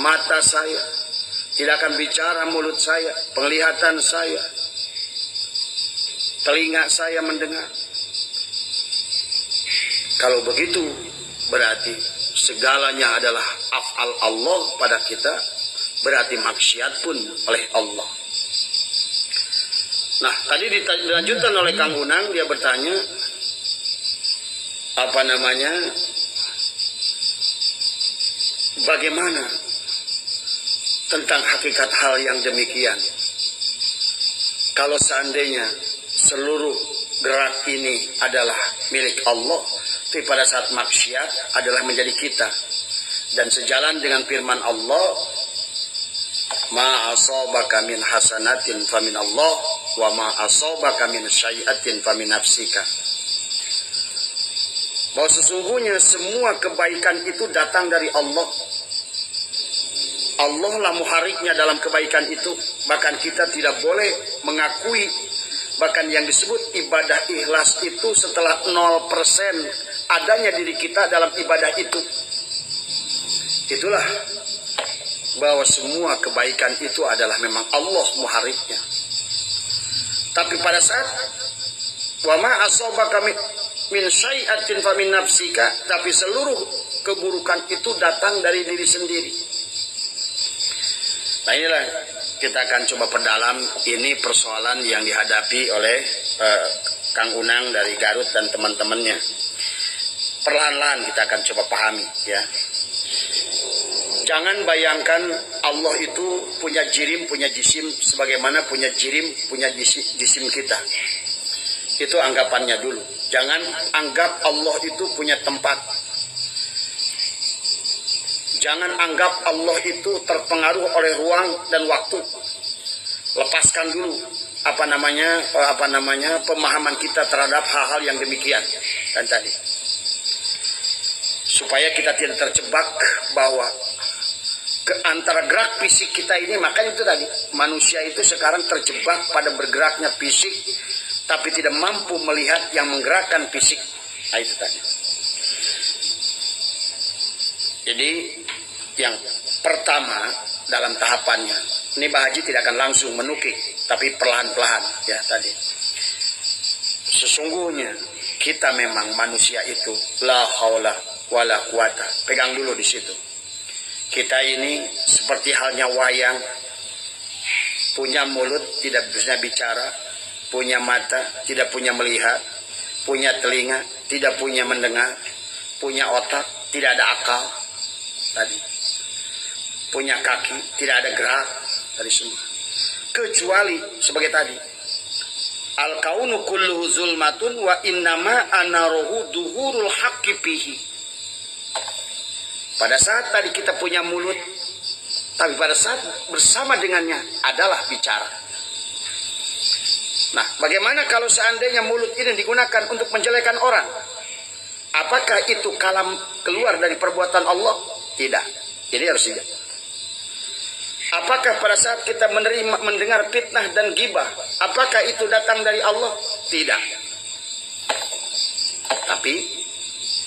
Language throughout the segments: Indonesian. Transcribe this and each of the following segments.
mata saya, tidak akan bicara mulut saya, penglihatan saya, telinga saya mendengar. Kalau begitu berarti segalanya adalah af'al Allah pada kita, berarti maksiat pun oleh Allah. Nah, tadi dilanjutkan oleh Kang Unang, dia bertanya bagaimana tentang hakikat hal yang demikian. Kalau seandainya seluruh gerak ini adalah milik Allah, tapi pada saat maksiat adalah menjadi kita. Dan sejalan dengan firman Allah, ma asabaka min hasanatin famin Allah, wa ma asabaka min syai'atin famin nafsika. Bahwa sesungguhnya semua kebaikan itu datang dari Allah. Allah lah muhariknya dalam kebaikan itu. Bahkan kita tidak boleh mengakui, bahkan yang disebut ibadah ikhlas itu setelah 0% adanya diri kita dalam ibadah itu. Itulah bahwa semua kebaikan itu adalah memang Allah muhariknya. Tapi pada saat wa ma asabaka min syai'atin fa min nafsika, tapi seluruh keburukan itu datang dari diri sendiri. Nah, inilah kita akan coba perdalam ini persoalan yang dihadapi oleh Kang Unang dari Garut dan teman-temannya. Perlahan-lahan kita akan coba pahami, ya. Jangan bayangkan Allah itu punya jirim, punya jisim, sebagaimana punya jirim, punya jisim kita. Itu anggapannya dulu. Jangan anggap Allah itu punya tempat. Jangan anggap Allah itu terpengaruh oleh ruang dan waktu. Lepaskan dulu pemahaman kita terhadap hal-hal yang demikian kan tadi. Supaya kita tidak terjebak bahwa antara gerak fisik kita ini, makanya itu tadi, manusia itu sekarang terjebak pada bergeraknya fisik, tapi tidak mampu melihat yang menggerakkan fisik. Nah, itu tadi. Jadi yang pertama dalam tahapannya, ini Pak Haji tidak akan langsung menukik, tapi perlahan-lahan, ya tadi. Sesungguhnya kita memang manusia itu la haula wala quwata. Pegang dulu di situ. Kita ini seperti halnya wayang, punya mulut tidak bisa bicara, punya mata tidak punya melihat, punya telinga tidak punya mendengar, punya otak tidak ada akal tadi, punya kaki tidak ada gerak tadi semua, kecuali sebagai tadi, al kaunu kulluhu zulmatun wa innama anaruhu duhurul haqqi fihi. Pada saat tadi kita punya mulut, tapi pada saat bersama dengannya adalah bicara. Nah, bagaimana kalau seandainya mulut ini digunakan untuk menjelekan orang? Apakah itu kalam keluar dari perbuatan Allah? Tidak. Jadi harus tidak. Apakah pada saat kita mendengar fitnah dan gibah, apakah itu datang dari Allah? Tidak. Tapi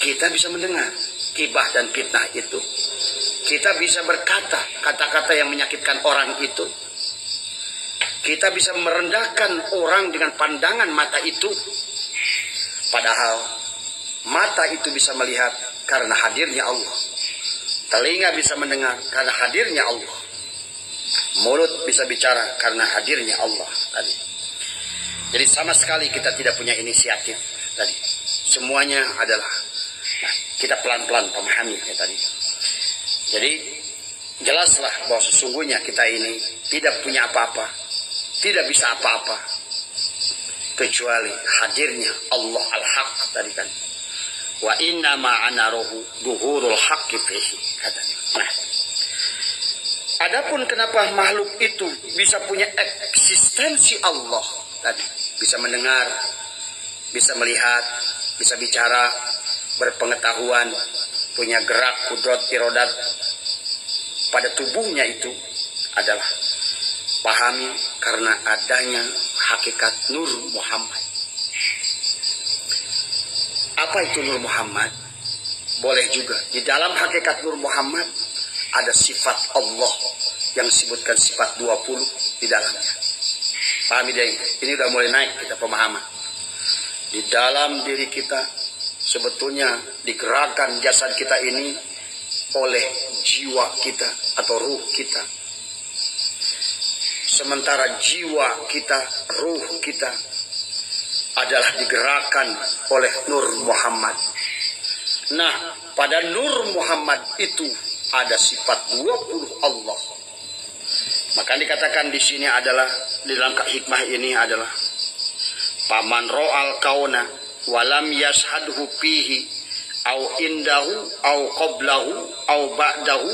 kita bisa mendengar gibah dan fitnah itu. Kita bisa berkata kata-kata yang menyakitkan orang itu. Kita bisa merendahkan orang dengan pandangan mata itu. Padahal mata itu bisa melihat karena hadirnya Allah. Telinga bisa mendengar karena hadirnya Allah. Mulut bisa bicara karena hadirnya Allah tadi. Jadi sama sekali kita tidak punya inisiatif tadi. Semuanya adalah, nah, kita pelan-pelan memahami ya tadi. Jadi jelaslah bahwa sesungguhnya kita ini tidak punya apa-apa, tidak bisa apa-apa kecuali hadirnya Allah al-Haq tadi kan. Wa inna ma'ana rohu duhurul haqqi fihi katanya. Nah, adapun kenapa makhluk itu bisa punya eksistensi Allah tadi, bisa mendengar, bisa melihat, bisa bicara, berpengetahuan, punya gerak, kudrat, irodat pada tubuhnya itu adalah pahami karena adanya hakikat Nur Muhammad. Apa itu Nur Muhammad? Boleh juga di dalam hakikat Nur Muhammad ada sifat Allah yang disebutkan sifat 20 di dalamnya. Pahami dia ini udah mulai naik kita pemahaman. Di dalam diri kita sebetulnya digerakkan jasad kita ini oleh jiwa kita atau ruh kita. Sementara jiwa kita, ruh kita adalah digerakkan oleh Nur Muhammad. Nah, pada Nur Muhammad itu ada sifat 20 Allah. Maka dikatakan di sini adalah di dalam hikmah ini adalah paman ro'al kauna walam yashadhu fihi au indahu au qablahu au ba'dahu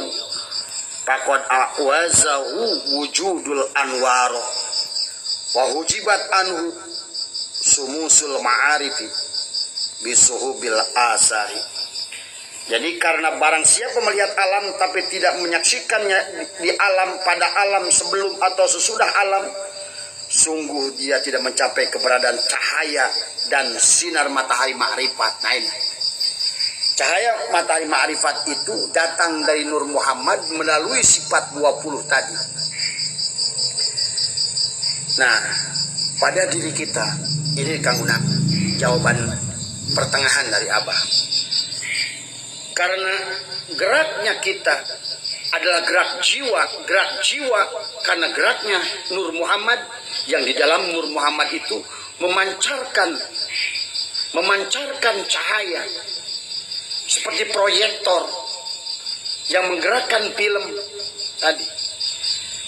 faqad awazahu wujudul anwaro wa hujibat anhu sumusul ma'arifi bisuhubil asari. Jadi karena barang siapa melihat alam tapi tidak menyaksikannya di alam, pada alam sebelum atau sesudah alam, sungguh dia tidak mencapai keberadaan cahaya dan sinar matahari ma'rifat. Nah ini, cahaya matahari ma'rifat itu datang dari Nur Muhammad melalui sifat 20 tadi. Nah, pada diri kita, ini Kang Unang, jawaban pertengahan dari Abah. Karena geraknya kita adalah gerak jiwa karena geraknya Nur Muhammad, yang di dalam Nur Muhammad itu memancarkan cahaya seperti proyektor yang menggerakkan film tadi.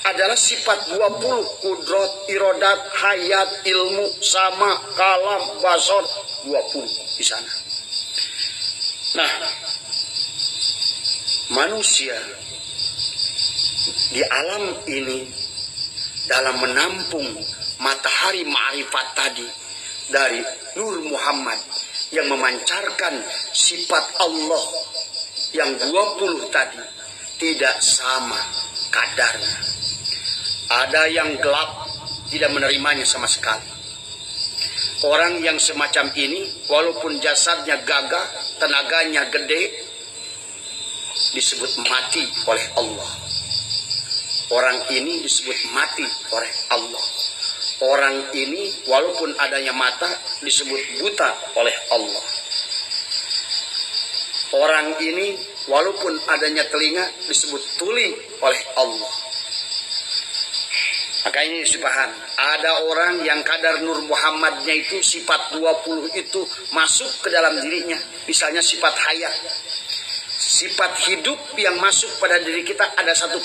Adalah sifat 20 kudrat, irodat, hayat, ilmu, sama, kalam, basor 20 di sana. Nah, manusia di alam ini dalam menampung matahari ma'rifat tadi dari Nur Muhammad yang memancarkan sifat Allah yang 20 tadi tidak sama kadarnya. Ada yang gelap, tidak menerimanya sama sekali. Orang yang semacam ini, walaupun jasadnya gagah, tenaganya gede, disebut mati oleh Allah. Orang ini disebut mati oleh Allah. Orang ini, walaupun adanya mata, disebut buta oleh Allah. Orang ini, walaupun adanya telinga, disebut tuli oleh Allah. Maka ini dipahami, ada orang yang kadar Nur Muhammadnya itu sifat 20 itu masuk ke dalam dirinya. Misalnya sifat hayat, sifat hidup yang masuk pada diri kita ada 1%.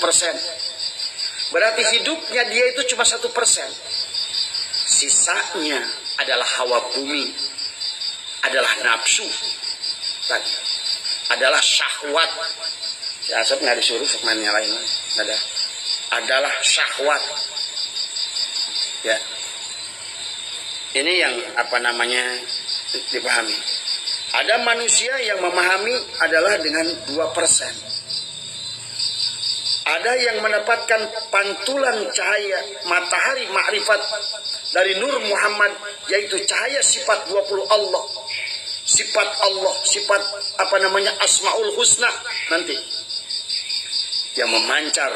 Berarti hidupnya dia itu cuma 1%. Sisanya adalah hawa bumi, adalah nafsu tadi, adalah syahwat. Ya, sob nggak disuruh segmennya lain, adalah syahwat. Ya, ini yang dipahami. Ada manusia yang memahami adalah dengan 2%. Ada yang mendapatkan pantulan cahaya matahari ma'rifat dari Nur Muhammad, yaitu cahaya sifat 20 Allah. Sifat Allah, sifat Asmaul Husna nanti. Yang memancar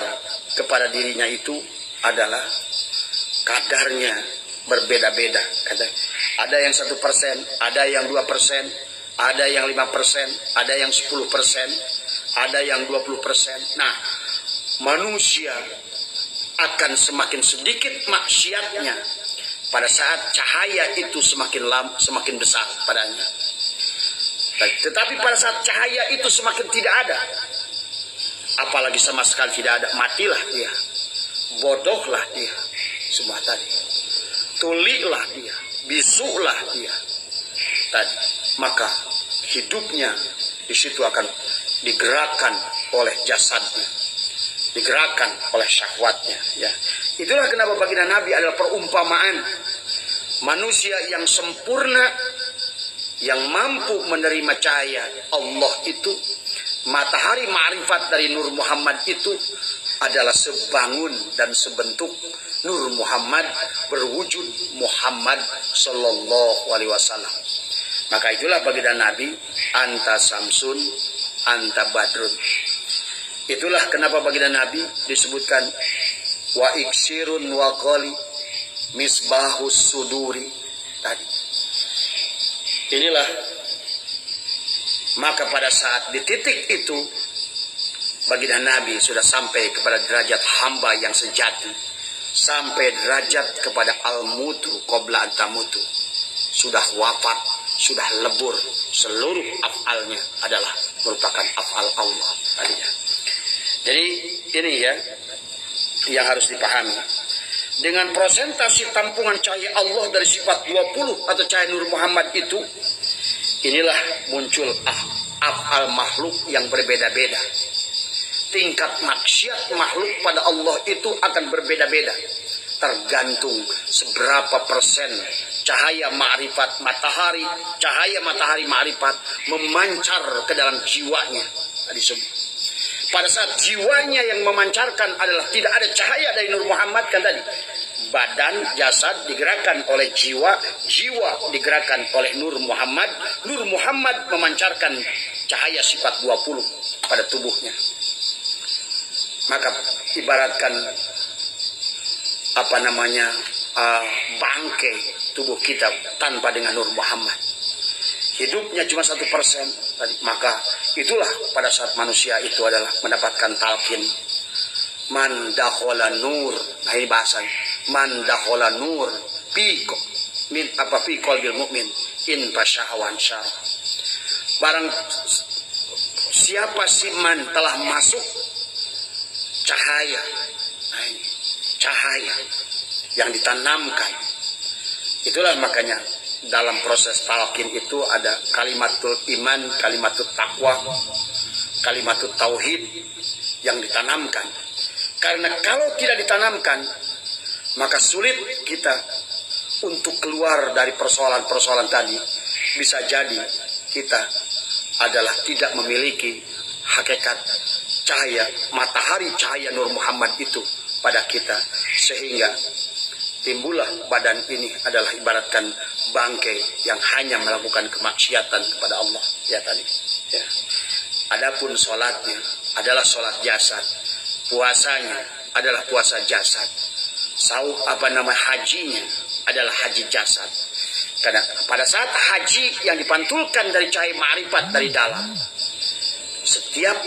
kepada dirinya itu adalah kadarnya berbeda-beda. Ada yang 1%, ada yang 2%, ada yang 5%, ada yang 10%, ada yang 20%. Nah, manusia akan semakin sedikit maksiatnya pada saat cahaya itu semakin besar padanya. Tetapi pada saat cahaya itu semakin tidak ada, apalagi sama sekali tidak ada, matilah dia, bodohlah dia, semua tadi, tulilah dia, bisulah dia tadi. Maka hidupnya di situ akan digerakkan oleh jasadnya, digerakkan oleh syahwatnya. Ya, itulah kenapa baginda Nabi adalah perumpamaan manusia yang sempurna, yang mampu menerima cahaya Allah itu. Matahari ma'rifat dari Nur Muhammad itu adalah sebangun dan sebentuk Nur Muhammad, berwujud Muhammad Sallallahu Alaihi Wasallam. Maka itulah baginda Nabi, anta samsun, anta badrun. Itulah kenapa baginda Nabi disebutkan wa iksirun wa qali misbahus suduri tadi. Inilah, maka pada saat di titik itu baginda Nabi sudah sampai kepada derajat hamba yang sejati, sampai derajat kepada al-mutu qabla antamutu, sudah wafat, sudah lebur, seluruh af'alnya adalah merupakan af'al Allah tadinya. Jadi ini ya yang harus dipahami. Dengan presentasi tampungan cahaya Allah dari sifat 20 atau cahaya Nur Muhammad itu, inilah muncul af'al makhluk yang berbeda-beda. Tingkat maksiat makhluk pada Allah itu akan berbeda-beda, tergantung seberapa persen cahaya ma'rifat matahari, cahaya matahari ma'rifat memancar ke dalam jiwanya. Pada saat jiwanya yang memancarkan adalah tidak ada cahaya dari Nur Muhammad kan tadi, badan jasad digerakkan oleh jiwa, jiwa digerakkan oleh Nur Muhammad, Nur Muhammad memancarkan cahaya sifat 20 pada tubuhnya. Maka ibaratkan bangkai tubuh kita tanpa dengan Nur Muhammad, hidupnya cuma 1%. Maka itulah pada saat manusia itu adalah mendapatkan talqin man dakhala nur. Nah ini bahasanya man dakhala nur fi qalbil mu'min in fasyahawan syar. Barang siapa si man telah masuk cahaya, cahaya yang ditanamkan, itulah makanya dalam proses talqin itu ada kalimatul iman, kalimatul taqwa, kalimatul tauhid yang ditanamkan. Karena kalau tidak ditanamkan, maka sulit kita untuk keluar dari persoalan-persoalan tadi. Bisa jadi kita adalah tidak memiliki hakikat cahaya matahari, cahaya Nur Muhammad itu pada kita, sehingga timbullah badan ini adalah ibaratkan bangkai yang hanya melakukan kemaksiatan kepada Allah ya tadi ya. Adapun sholatnya adalah sholat jasad, puasanya adalah puasa jasad, hajinya adalah haji jasad. Karena pada saat haji yang dipantulkan dari cahaya ma'rifat dari dalam, setiap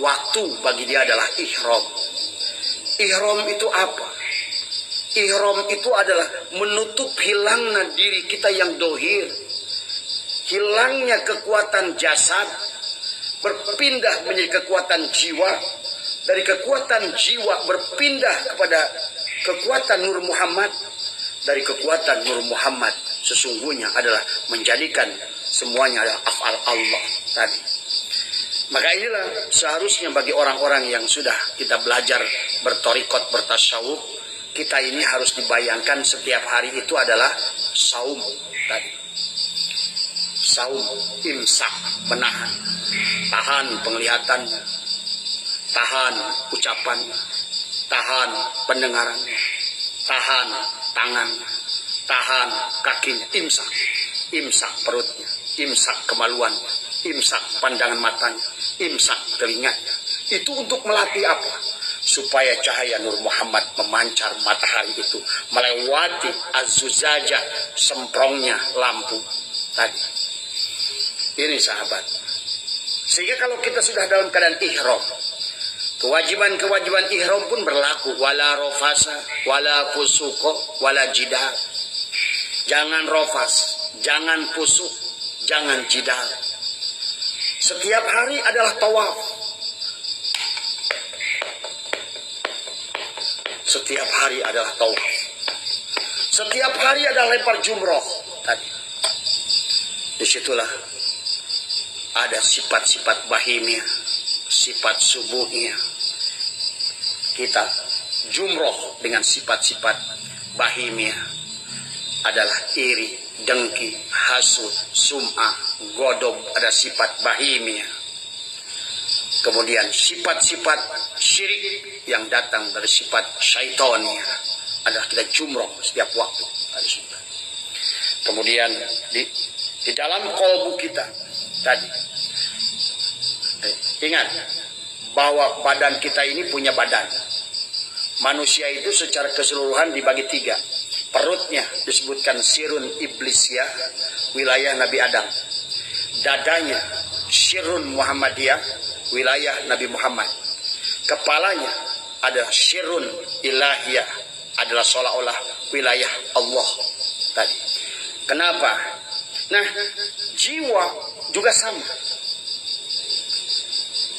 waktu bagi dia adalah ihram. Ihram itu apa? Ihram itu adalah menutup hilangnya diri kita yang dohir, hilangnya kekuatan jasad, berpindah menjadi kekuatan jiwa, dari kekuatan jiwa berpindah kepada kekuatan Nur Muhammad, dari kekuatan Nur Muhammad sesungguhnya adalah menjadikan semuanya adalah af'al Allah tadi. Maka inilah seharusnya bagi orang-orang yang sudah kita belajar bertorikot, bertasyawuf, kita ini harus dibayangkan setiap hari itu adalah saum tadi. Saum, imsak, menahan, tahan penglihatannya, tahan ucapannya, tahan pendengarannya, tahan tangannya, tahan kakinya, imsak, imsak perutnya, imsak kemaluannya, imsak pandangan matanya, imsak telinganya. Itu untuk melatih apa? Supaya cahaya Nur Muhammad memancar matahari itu melewati az-zuzaja, semprongnya lampu tadi. Ini sahabat. Sehingga kalau kita sudah dalam keadaan ihram, kewajiban-kewajiban ihram pun berlaku. Wala rofasa, wala fusuko, wala jidal. Jangan rofas, jangan pusuk, jangan jidal. Setiap hari adalah tawaf. Setiap hari adalah tawaf. Setiap hari adalah lempar jumroh tadi. Disitulah ada sifat-sifat bahimnya, sifat subuhnya. Kita jumroh dengan sifat-sifat bahimnya adalah iri, dengki, hasud, sum'ah, godob, ada sifat bahimnya. Kemudian sifat-sifat syirik yang datang dari sifat syaitannya adalah kita jumroh setiap waktu. Kemudian di dalam kolbu kita tadi, ingat bahwa badan kita ini punya badan. Manusia itu secara keseluruhan dibagi tiga. Perutnya disebutkan sirun iblisiyah, wilayah Nabi Adam. Dadanya sirun Muhammadiyah, wilayah Nabi Muhammad. Kepalanya ada sirun ilahiyah, adalah seolah-olah wilayah Allah tadi. Kenapa? Nah, jiwa juga sama.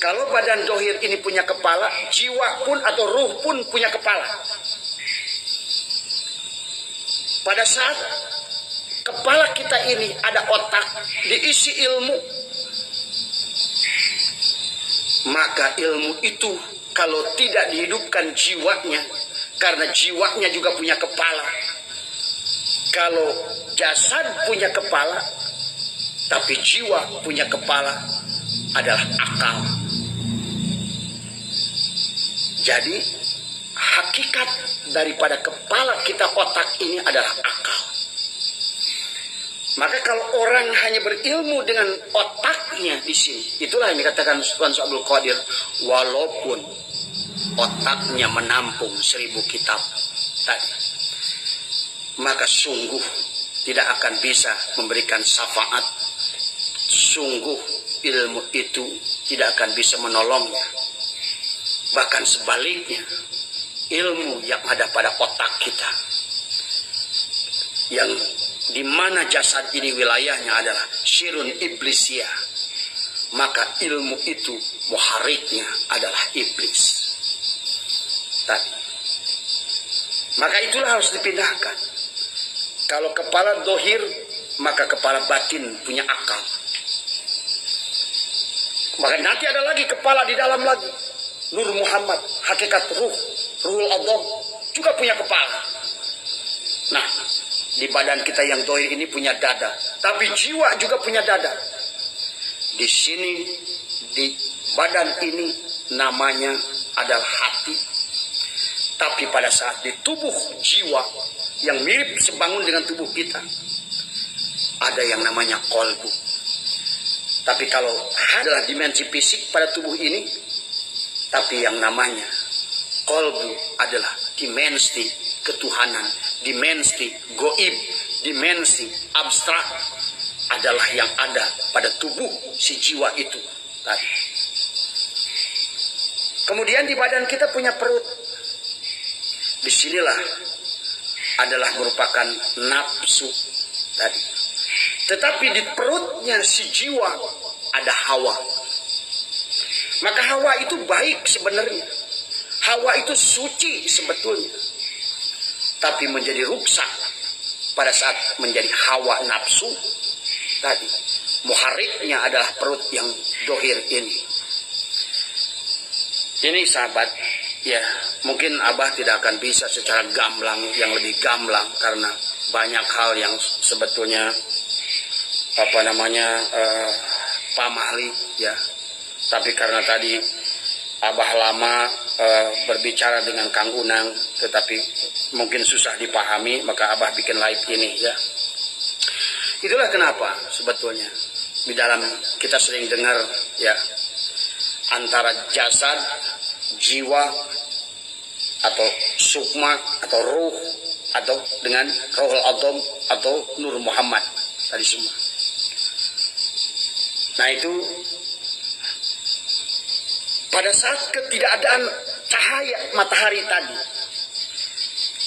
Kalau badan dohir ini punya kepala, jiwa pun atau ruh pun punya kepala. Pada saat kepala kita ini ada otak, diisi ilmu, maka ilmu itu kalau tidak dihidupkan jiwanya, karena jiwanya juga punya kepala. Kalau jasad punya kepala, tapi jiwa punya kepala, adalah akal. Jadi hakikat daripada kepala kita, otak ini adalah akal. Maka kalau orang hanya berilmu dengan otaknya di sini, itulah yang dikatakan Tuan Abdul Qadir, walaupun otaknya menampung 1000 kitab tadi, maka sungguh tidak akan bisa memberikan syafaat. Sungguh ilmu itu tidak akan bisa menolongnya. Bahkan sebaliknya, ilmu yang ada pada otak kita, yang dimana jasad ini wilayahnya adalah syirun iblisiyah, maka ilmu itu muhariknya adalah iblis tadi. Maka itulah harus dipindahkan. Kalau kepala dohir, maka kepala batin punya akal. Maka nanti ada lagi kepala di dalam lagi, Nur Muhammad, hakikat ruh, Ruhul Adham juga punya kepala. Nah, di badan kita yang dohir ini punya dada, tapi jiwa juga punya dada. Di sini, di badan ini namanya adalah hati. Tapi pada saat di tubuh jiwa yang mirip sebangun dengan tubuh kita, ada yang namanya kolbu. Tapi kalau adalah dimensi fisik pada tubuh ini, tapi yang namanya kolbu adalah dimensi ketuhanan, dimensi goib, dimensi abstrak, adalah yang ada pada tubuh si jiwa itu tadi. Kemudian di badan kita punya perut. Disinilah adalah merupakan nafsu tadi. Tetapi di perutnya si jiwa ada hawa. Maka hawa itu baik sebenarnya. Hawa itu suci sebetulnya. Tapi menjadi rusak pada saat menjadi hawa nafsu tadi. Muhariknya adalah perut yang dohir ini. Ini sahabat, ya mungkin Abah tidak akan bisa secara gamblang, yang lebih gamblang, karena banyak hal yang sebetulnya Pak Mahli, ya. Tapi karena tadi Abah lama berbicara dengan Kang Unang, tetapi mungkin susah dipahami, maka Abah bikin live ini, ya. Itulah kenapa sebetulnya di dalam kita sering dengar, ya, antara jasad, jiwa, atau sukma, atau ruh, atau dengan Ruhul Adham atau Nur Muhammad tadi semua. Nah itu pada saat ketidakadaan cahaya matahari tadi,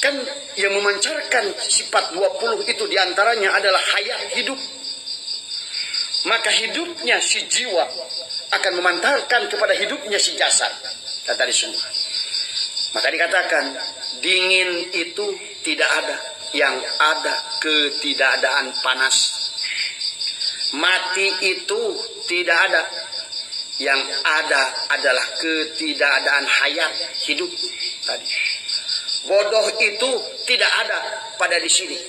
kan yang memancarkan sifat 20 itu diantaranya adalah hayat, hidup. Maka hidupnya si jiwa akan memantarkan kepada hidupnya si jasad. Dan tadi semua. Maka dikatakan dingin itu tidak ada, yang ada ketidakadaan panas. Mati itu tidak ada, yang ada adalah ketidakadaan hayat, hidup tadi. Bodoh itu tidak ada pada di sini.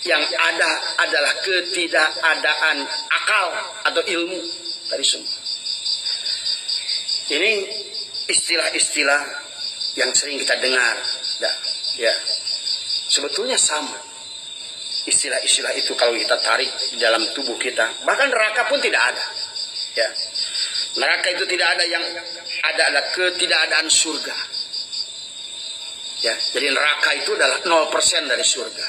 Yang ada adalah ketidakadaan akal atau ilmu tadi semua. Ini istilah-istilah yang sering kita dengar, ya. Sebetulnya sama. Istilah-istilah itu kalau kita tarik di dalam tubuh kita, bahkan neraka pun tidak ada, ya. Neraka itu tidak ada, yang adalah ketidakadaan surga. Ya, jadi neraka itu adalah 0% dari surga.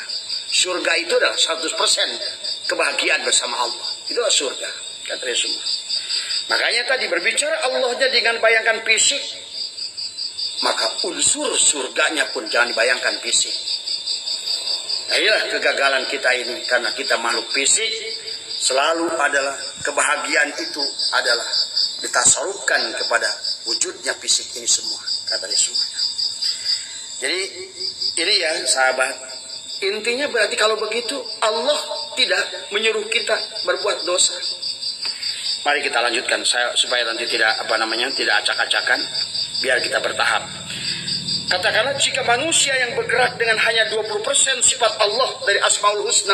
Surga itu adalah 100% kebahagiaan bersama Allah. Itulah surga, kata Rasulullah. Makanya tadi berbicara Allahnya dengan bayangkan fisik, maka unsur surganya pun jangan dibayangkan fisik. Nah, inilah kegagalan kita ini, karena kita makhluk fisik, selalu adalah kebahagiaan itu adalah ditasarufkan kepada wujudnya fisik ini semua, kata Rasulullah. Jadi ini ya sahabat, intinya berarti kalau begitu Allah tidak menyuruh kita berbuat dosa. Mari kita lanjutkan supaya nanti tidak tidak acak-acakan, biar kita bertahap. Katakanlah jika manusia yang bergerak dengan hanya 20% sifat Allah dari Asmaul Husna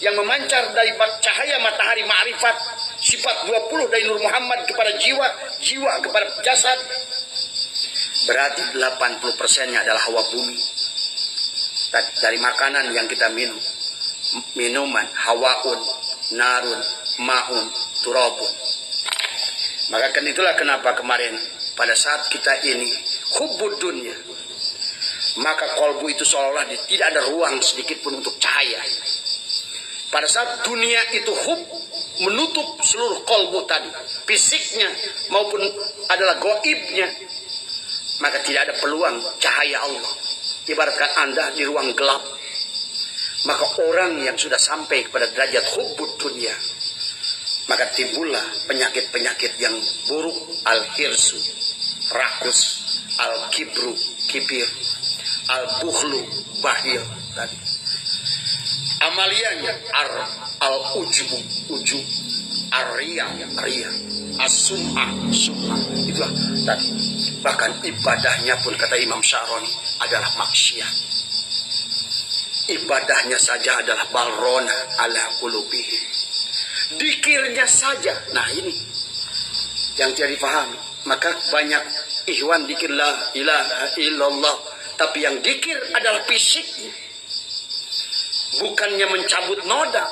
yang memancar dari cahaya matahari ma'rifat, sifat 20 dari Nur Muhammad kepada jiwa, jiwa kepada jasad, berarti 80%-nya adalah hawa bumi. Dari makanan yang kita minum, minuman, hawaun, narun, maun, turabun. Maka kan itulah kenapa kemarin pada saat kita ini hubbud dunya, maka kolbu itu seolah-olah tidak ada ruang sedikit pun untuk cahaya. Pada saat dunia itu menutup seluruh kolbu tadi, fisiknya maupun adalah goibnya, maka tidak ada peluang cahaya Allah. Ibaratkan Anda di ruang gelap, maka orang yang sudah sampai kepada derajat hubbud dunya, maka timbullah penyakit-penyakit yang buruk, al-hirsu, rakus, al-kibru, kibir, al-bukhlu, bahil tadi. Amaliyahnya al-ujubu, ujub, ar-riya, riya, as-sum'ah, sum'ah. Itulah tadi. Bahkan ibadahnya pun kata Imam Syaroni adalah maksiat. Ibadahnya saja adalah balrona ala qulubihim. Dikirnya saja. Nah ini yang tidak dipahami. Maka banyak ikhwan dikir la ilaha illallah, tapi yang dikir adalah fisiknya. Bukannya mencabut noda,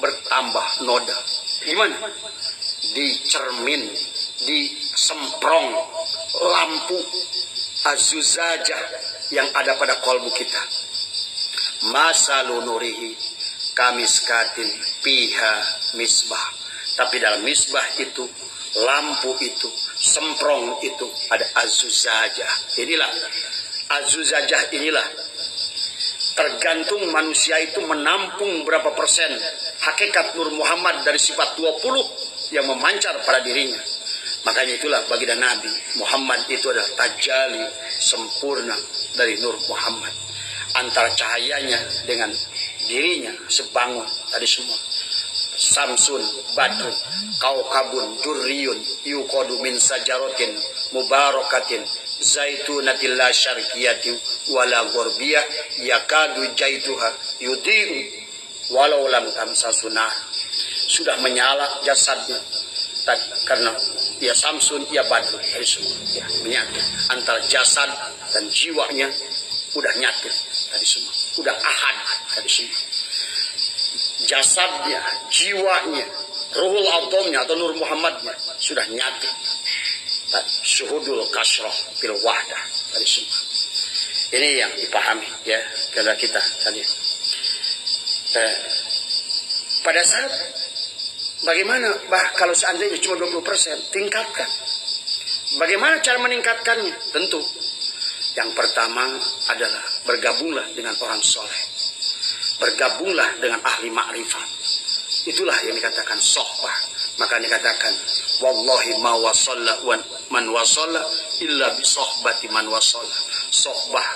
bertambah noda. Gimana? Di cermin, di semprong lampu azuzajah yang ada pada kolbu kita. Masalu nurihi kamiskatin piha misbah. Tapi dalam misbah itu, lampu itu, semprong itu ada azuzajah. Inilah azuzajah, inilah tergantung manusia itu menampung berapa persen hakikat Nur Muhammad dari sifat 20 yang memancar pada dirinya. Makanya itulah baginda Nabi Muhammad itu adalah tajali sempurna dari Nur Muhammad. Antara cahayanya dengan dirinya sebangun tadi semua. Samsun, badrun, kaukabun, durriyun, yuqadu min sajarotin, mubarakatin, zaitunatil la syarqiyati wala ghorbiyah, yakadu jaituha yudiru walau lam tamsasuna. Sudah menyala jasadnya tadi karena ia Samsun, ia Badrun dari semua ya, menyatu antara jasad dan jiwanya udah nyatu tadi semua, udah ahad tadi semua. Jasadnya, jiwanya, ruhul atomnya atau Nur Muhammadnya sudah nyatu. Syuhudul kasroh fil wahdah tadi semua. Ini yang dipahami ya kepada kita tadi. Pada saat bagaimana kalau seandainya cuma 20%, tingkatkan. Bagaimana cara meningkatkannya? Tentu yang pertama adalah bergabunglah dengan orang soleh. Bergabunglah dengan ahli ma'rifat. Itulah yang dikatakan sohbah. Maka dikatakan wallahi ma wasalla man wasalla illa bi sohbati man wasalla. Sohbah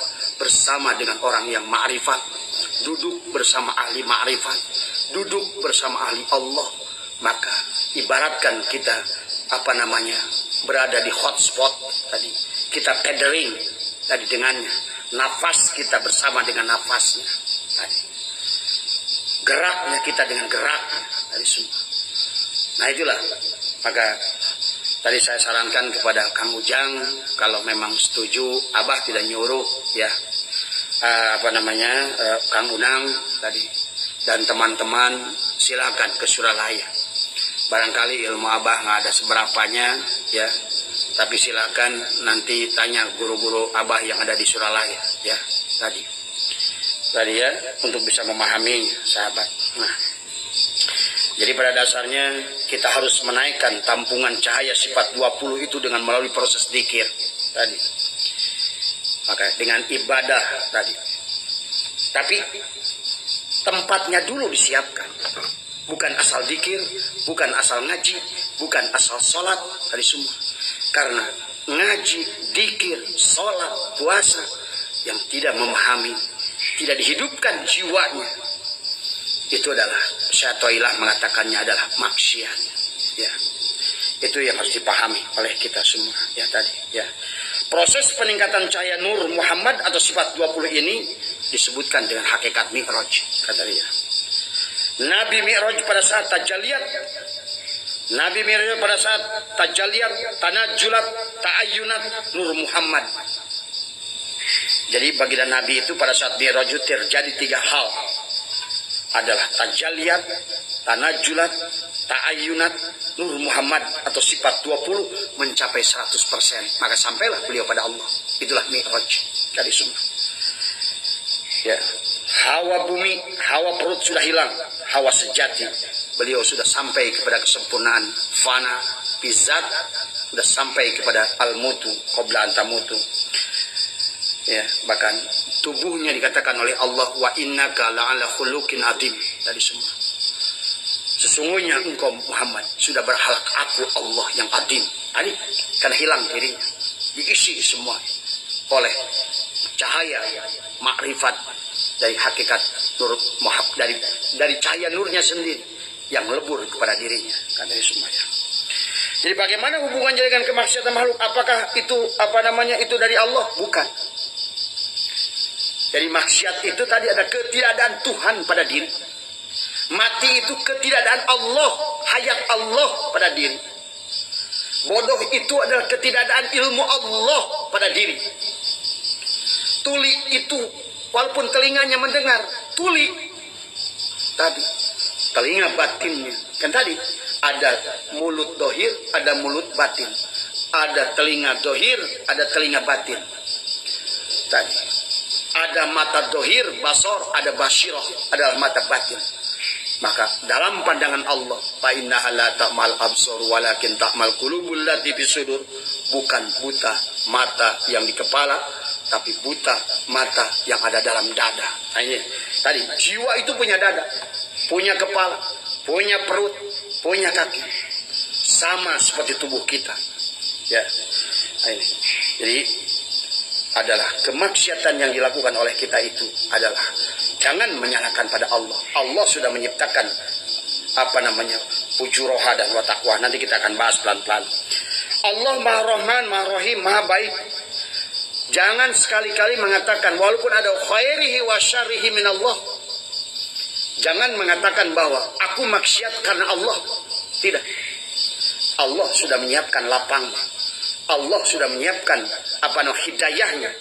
bersama dengan orang yang ma'rifat, duduk bersama ahli ma'rifat, duduk bersama ahli Allah. Maka ibaratkan kita berada di hotspot tadi, kita tethering tadi dengannya, nafas kita bersama dengan nafasnya tadi, geraknya kita dengan geraknya tadi semua. Nah itulah, maka tadi saya sarankan kepada Kang Ujang, kalau memang setuju, Abah tidak nyuruh ya, Kang Unang tadi dan teman-teman silakan ke Suralaya. Barangkali ilmu Abah nggak ada seberapanya ya, Tapi silakan nanti tanya guru-guru Abah yang ada di Suralaya ya tadi ya, untuk bisa memahami sahabat. Nah, jadi pada dasarnya kita harus menaikkan tampungan cahaya sifat 20 itu dengan melalui proses dzikir tadi. Maka dengan ibadah tadi. Tapi tempatnya dulu disiapkan. Bukan asal dzikir, bukan asal ngaji, bukan asal sholat tadi semua. Karena ngaji, dzikir, sholat, puasa yang tidak memahami, tidak dihidupkan jiwanya, itu adalah Syaikhullah mengatakannya adalah maksiat. Ya, itu yang harus dipahami oleh kita semua. Ya tadi. Ya, proses peningkatan cahaya nur Muhammad atau sifat 20 ini disebutkan dengan hakikat Mi'raj kata dia. Nabi Mi'raj pada saat tajaliyat, Nabi Mi'raj pada saat tajaliyat, tanajulat, ta'ayyunat nur Muhammad. Jadi baginda Nabi itu pada saat Mi'raj terjadi 3 hal. Adalah tajaliyat, tanajulat, ta'ayyunat nur Muhammad atau sifat 20 mencapai 100%. Maka sampailah beliau pada Allah. Itulah Mi'raj dari semua. Ya, hawa bumi, hawa perut sudah hilang, hawa sejati. Beliau sudah sampai kepada kesempurnaan fana, bizat, sudah sampai kepada al-mutu, qabla antamutu. Ya, bahkan tubuhnya dikatakan oleh Allah wa innaka la'ala khuluqin adim tadi semua. Sesungguhnya engkau Muhammad sudah berhalak aku Allah yang adim. Ini karena hilang dirinya, diisi semua oleh cahaya makrifat dari hakikat nur Muhammad, dari cahaya nurnya sendiri yang lebur kepada dirinya kan dari semuanya. Jadi bagaimana hubungannya dengan kemaksiatan makhluk? Apakah itu itu dari Allah? Bukan. Jadi maksiat itu tadi ada ketiadaan Tuhan pada diri. Mati itu ketiadaan Allah, hayat Allah pada diri. Bodoh itu adalah ketiadaan ilmu Allah pada diri. Tuli itu walaupun telinganya mendengar, tuli tadi telinga batinnya. Kan tadi ada mulut dohir, ada mulut batin. Ada telinga dohir, ada telinga batin. Tadi ada mata dohir, basor, ada basyirah, adalah mata batin. Maka dalam pandangan Allah, fa innaha la ta'mal absar walakin ta'mal qulubul lati fisudur. Bukan buta mata yang di kepala, tapi buta mata yang ada dalam dada. Nah, ini tadi jiwa itu punya dada, punya kepala, punya perut, punya kaki, sama seperti tubuh kita. Ya, nah, ini. Jadi adalah kemaksiatan yang dilakukan oleh kita itu adalah jangan menyalahkan pada Allah. Allah sudah menciptakan fujuroha dan watakwa. Nanti kita akan bahas pelan-pelan. Allah Maha Rahman, Maha Rahim, Maha Baik. Jangan sekali-kali mengatakan walaupun ada khairihi wa syarrihi min Allah. Jangan mengatakan bahwa aku maksiat karena Allah. Tidak. Allah sudah menyiapkan lapang. Allah sudah menyiapkan hidayahnya,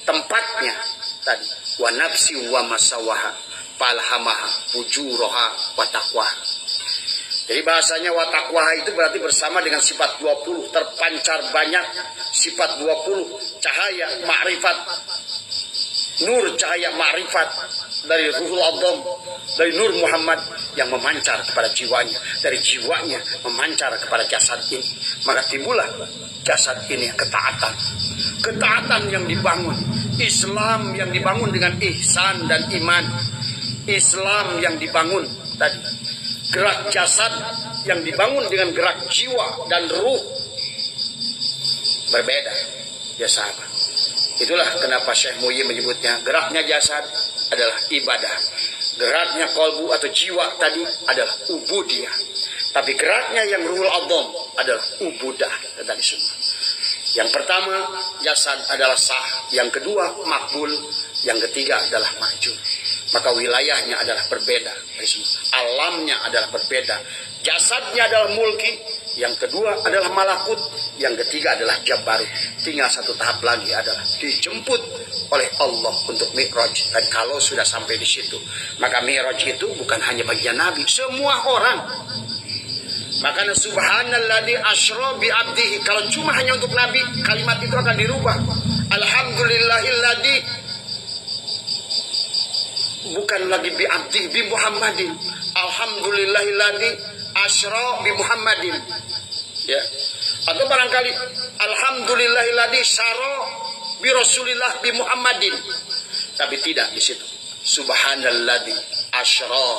tempatnya tadi. Wa nafsi wa masawaha falhamaha fujuraha wa taqwaha. Jadi bahasanya wa taqwaha itu berarti bersama dengan sifat 20 terpancar banyak sifat 20 cahaya ma'rifat, nur cahaya ma'rifat dari Ruhul Adham, dari Nur Muhammad yang memancar kepada jiwanya, dari jiwanya memancar kepada jasad ini. Maka timbullah jasad ini ketaatan yang dibangun, Islam yang dibangun dengan ihsan dan iman, Islam yang dibangun tadi, gerak jasad yang dibangun dengan gerak jiwa dan ruh. Berbeda ya sahabat. Itulah kenapa Syekh Muhyiddin menyebutnya geraknya jasad adalah ibadah, geraknya kolbu atau jiwa tadi adalah ubudiyah, tapi geraknya yang Ruhul Adham adalah ubudah tadi semua. Yang pertama jasad adalah sah, yang kedua makbul, yang ketiga adalah majul. Maka wilayahnya adalah berbeda, alamnya adalah berbeda. Jasadnya adalah mulki, yang kedua adalah malakut, yang ketiga adalah jabarut. Tinggal satu tahap lagi adalah dijemput oleh Allah untuk Mi'raj. Dan kalau sudah sampai di situ, maka Mi'raj itu bukan hanya bagian Nabi, semua orang. Makanya subhanalladzi asra bi abdihi, kalau cuma hanya untuk Nabi, kalimat itu akan dirubah. Alhamdulillahilladzi, bukan lagi bi abdihi, bi Muhammadin. Alhamdulillahilladzi asra bi Muhammadin. Ya. Atau barangkali alhamdulillahilladzi syara bi Rasulillah bi Muhammadin. Tapi tidak di situ. Subhanalladzi asra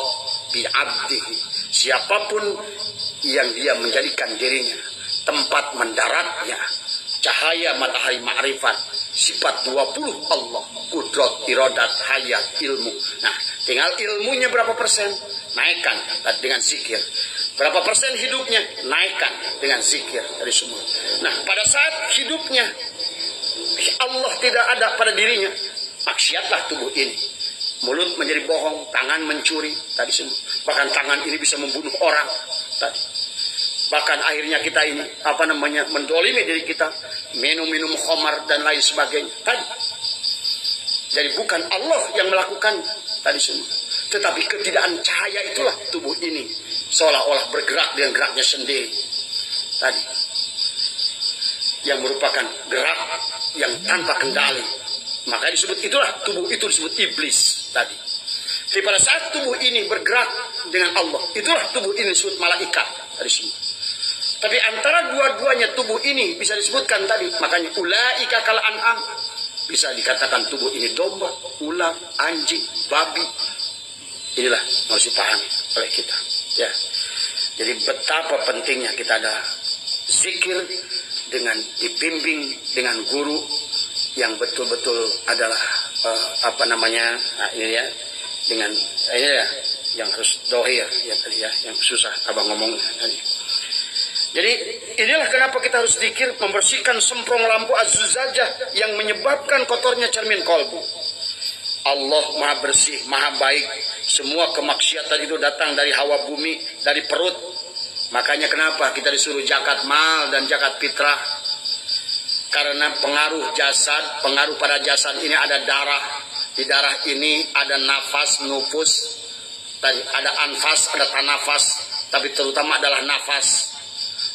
bi abdihi. Siapapun yang dia menjadikan dirinya tempat mendaratnya cahaya matahari ma'rifat, sifat 20 Allah, kudrat, iradat, hayat, ilmu. Nah, tinggal ilmunya berapa persen, naikkan dengan zikir. Berapa persen hidupnya, naikkan dengan zikir dari semua. Nah, pada saat hidupnya Allah tidak ada pada dirinya, maksiatlah tubuh ini. Mulut menjadi bohong, tangan mencuri, tadi semua. Bahkan tangan ini bisa membunuh orang, tadi. Bahkan akhirnya kita ini, mendolimi diri kita, minum khamar dan lain sebagainya, tadi. Jadi bukan Allah yang melakukan, tadi semua. Tetapi ketidakadaan cahaya itulah tubuh ini seolah-olah bergerak dengan geraknya sendiri, tadi. Yang merupakan gerak yang tanpa kendali. Maka disebut itulah tubuh itu disebut iblis tadi. Tapi pada saat tubuh ini bergerak dengan Allah, itulah tubuh ini disebut malaikat tadi semua. Tapi antara dua-duanya tubuh ini bisa disebutkan tadi, makanya ulaika kal an'am, bisa dikatakan tubuh ini domba, ular, anjing, babi. Inilah harus dipahami oleh kita. Ya. Jadi betapa pentingnya kita ada zikir dengan dibimbing dengan guru yang betul-betul adalah ini ya, dengan ini ya yang harus dohir ya tadi ya, yang susah abang ngomong tadi. Jadi inilah kenapa kita harus zikir, membersihkan semprong lampu az-zujajah yang menyebabkan kotornya cermin kolbu. Allah maha bersih, maha baik. Semua kemaksiatan itu datang dari hawa bumi, dari perut. Makanya kenapa kita disuruh zakat mal dan zakat fitrah? Karena pengaruh jasad, pengaruh pada jasad ini ada darah. Di darah ini ada nafas, nufus, ada anfas, ada tanafas, tapi terutama adalah nafas.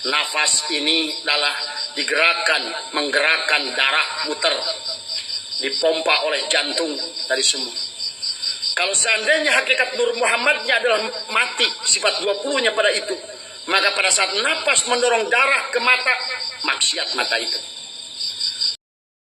Nafas ini adalah digerakkan, menggerakkan darah muter, dipompa oleh jantung tadi semua. Kalau seandainya hakikat Nur Muhammadnya adalah mati, sifat 20-nya pada itu, maka pada saat nafas mendorong darah ke mata, maksiat mata itu.